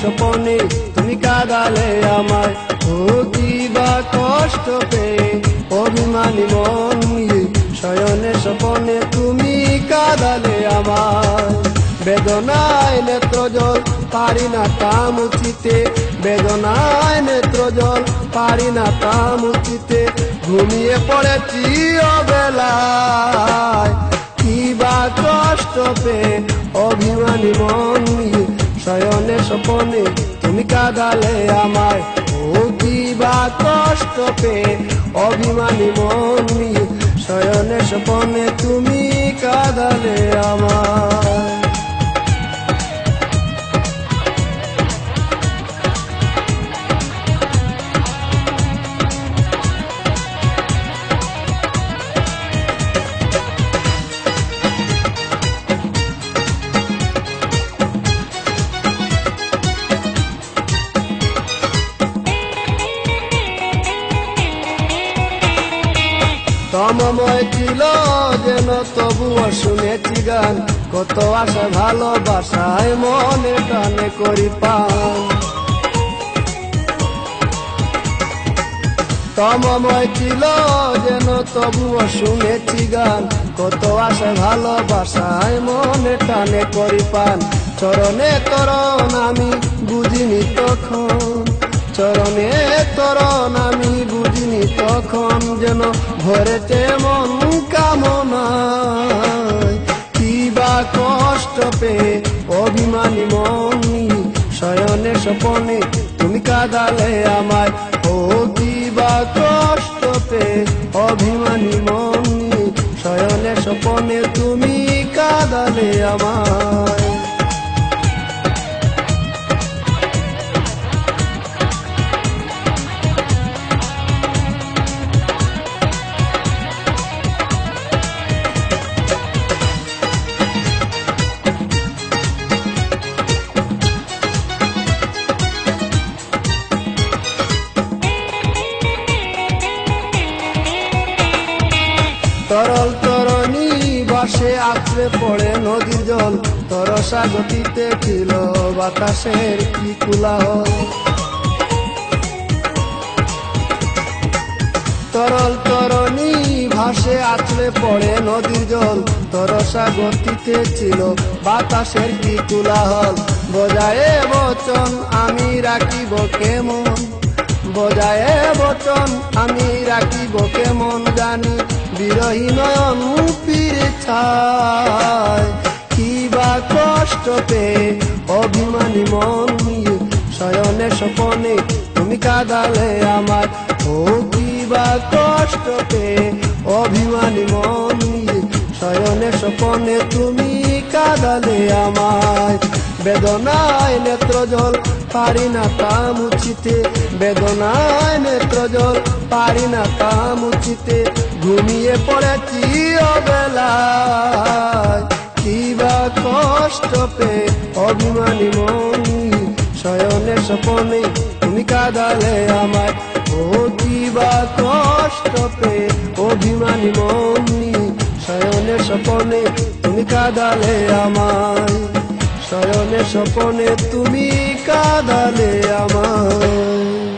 স্বপনে তুমি কাঁদালে আমায়। ও কিবা কষ্ট পেয়ে অভিমানী মন নিয়ে শয়নে স্বপনে তুমি কাঁদালে আমায়। বেদনায় নেত্র জল পারি না তা মুছিতে, বেদনায় নেত্র জল পারি না তা মুছিতে, ঘুমিয়ে পড়েছি অবেলায়। কিবা কষ্ট পেয়ে অভিমানী মন নিয়ে শয়নে স্বপনে তুমি কাঁদালে আমায়। ও কিবা কষ্ট পেয়ে অভিমানী মন নিয়ে শয়নে স্বপনে তুমি কাঁদালে আমায়। তমময় ছিল যেন তবুও শুনেছি গান, কত আশা ভালোবাসায় মনে টানে করি পান। তমময় ছিল যেন তবুও শুনেছি গান, কত আশা ভালোবাসায় মনে টানে করি পান। চরণে তরণ আমি বুঝিনি তখন, চরণে তরণ আমি বুঝিনি তখন, যেন ভরেতে মন কামনায়। কিবা কষ্ট পেয়ে অভিমানী মন নিয়ে শয়নে স্বপনে তুমি কাঁদালে আমায়। ও কিবা কষ্ট পেয়ে অভিমানী মন নিয়ে শয়নে স্বপনে তুমি কাঁদালে আমায়। তরল তরণী বাসে আছড়ে পড়ে নদীর জল, তরসা গতিতে ছিল বাতাসের কি কোলাহল। তরল তরণী ভাসে আছড়ে পড়ে নদীর জল, তরসা গতিতে ছিল বাতাসের কি কোলাহল। বজায়ে বচন আমি রাখিব কেমন, বজায়ে বচন আমি রাখিব কেমন, জানি বিরহী নয়ন ফিরে ছায়। কিবা কষ্ট পেয়ে অভিমানী মন নিয়ে শয়নে স্বপনে তুমি কাঁদালে আমায়। ও কিবা কষ্ট পেয়ে অভিমানী মন নিয়ে শয়নে স্বপনে তুমি কাঁদালে আমায়। বেদনায় নেত্র জল পারি না তা মুছিতে, বেদনায় নেত্র জল পারি না তা মুছিতে, ঘুমিয়ে পড়েছি অবেলায়। কিবা কষ্ট পেয়ে অভিমানী মন শয়নে স্বপনে তুমি কাঁদালে আমায়। ও কিবা কষ্ট পেয়ে অভিমানী মন শয়নে স্বপনে তুমি কাঁদালে আমায়, শয়নে স্বপনে তুমি কাঁদালে আমায়।